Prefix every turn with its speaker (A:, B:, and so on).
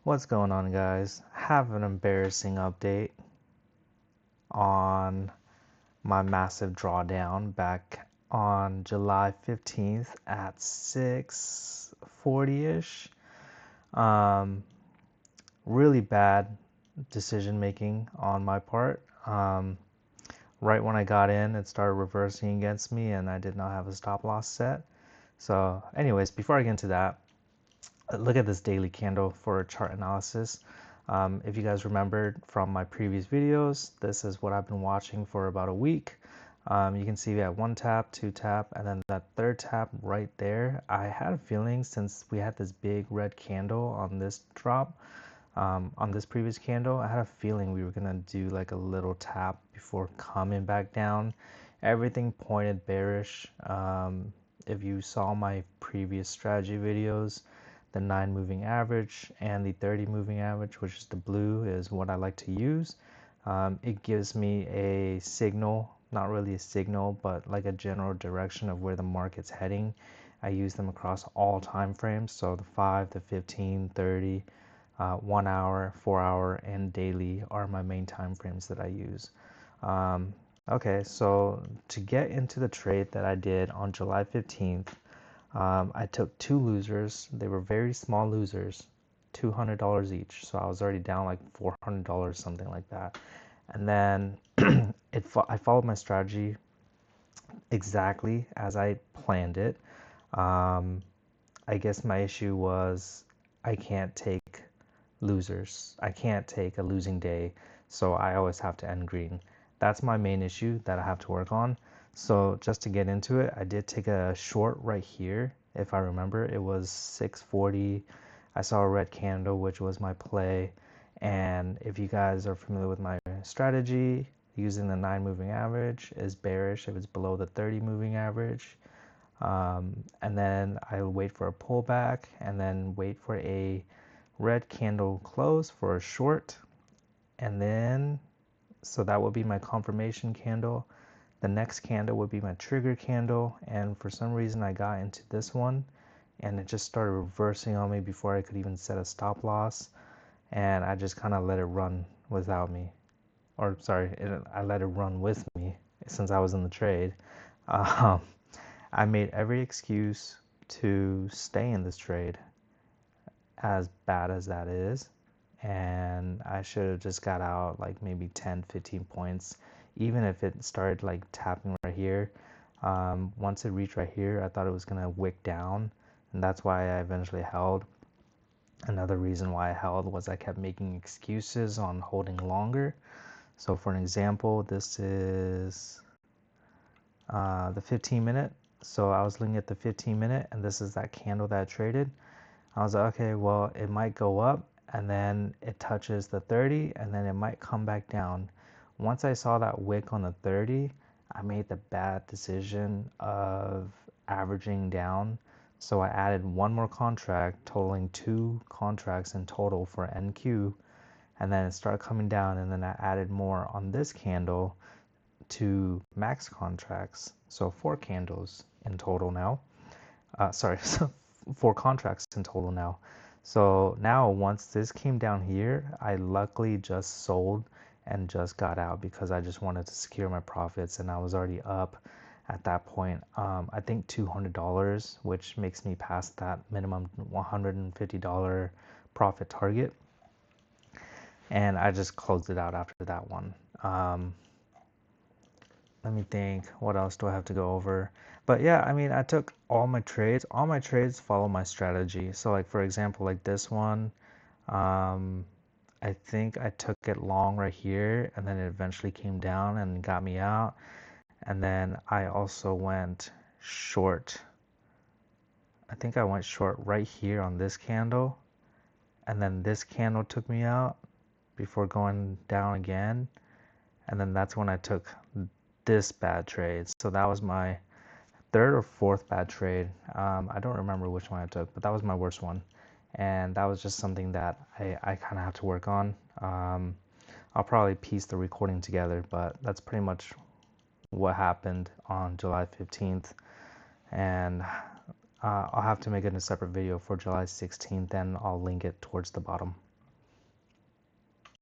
A: What's going on, guys? Have an embarrassing update on my massive drawdown back on July 15th at 6:40ish. Um, really bad decision making on my part. Right when I got in, it started reversing against me, and I did not have a stop loss set. So, anyways, before I get into that, look at this daily candle for chart analysis. If you guys remembered from my previous videos, this is what I've been watching for about a week. You can see we had one tap, two tap, and then that third tap right there. I had a feeling since we had this big red candle on this drop, on this previous candle, I had a feeling we were gonna do like a little tap before coming back down. Everything pointed bearish. If you saw my previous strategy videos, the 9 moving average and the 30 moving average, which is the blue, is what I like to use. It gives me a signal, not really a signal, but like a general direction of where the market's heading. I use them across all time frames, so the 5, the 15, 30, 1 hour, 4 hour, and daily are my main time frames that I use. Okay, so to get into the trade that I did on July 15th, I took two losers. They were very small losers, $200 each. So I was already down like $400, something like that. And then I followed my strategy exactly as I planned it. I guess my issue was I can't take losers. I can't take a losing day, so I always have to end green. That's my main issue that I have to work on. So just to get into it, I did take a short right here. If I remember, it was 640. I saw a red candle, which was my play. And if you guys are familiar with my strategy, using the 9 moving average is bearish if it's below the 30 moving average. And then I'll wait for a pullback and then wait for a red candle close for a short. And then, so that would be my confirmation candle. The next candle would be my trigger candle. And for some reason I got into this one and it just started reversing on me before I could even set a stop loss. And I just kind of let it run without me. Or sorry, I let it run with me since I was in the trade. I made every excuse to stay in this trade, as bad as that is, and I should have just got out like maybe 10, 15 points, even if it started like tapping right here. Once it reached right here, I thought it was gonna wick down, and that's why I eventually held. Another reason why I held was I kept making excuses on holding longer. So for an example, this is the 15 minute. So I was looking at the 15 minute, and this is that candle that I traded. I was like, okay, well, it might go up and then it touches the 30 and then it might come back down. Once I saw that wick on the 30, I made the bad decision of averaging down. So I added one more contract, totaling 2 contracts in total for NQ. And then it started coming down, and then I added more on this candle to max contracts. So 4 candles in total now. Sorry, so 4 contracts in total now. So now once this came down here, I luckily just sold and just got out because I just wanted to secure my profits, and I was already up at that point. I think $200, which makes me past that minimum $150 profit target. And I just closed it out after that one. Let me think, what else do I have to go over? But yeah, I mean, I took all my trades follow my strategy. So like, for example, like this one, I think I took it long right here, and then it eventually came down and got me out. And then I also went short. I think I went short right here on this candle, and then this candle took me out before going down again. And then that's when I took this bad trade. So that was my third or fourth bad trade. I don't remember which one I took, but that was my worst one. And that was just something that I kind of have to work on. I'll probably piece the recording together, but that's pretty much what happened on July 15th. And I'll have to make it a separate video for July 16th, and I'll link it towards the bottom.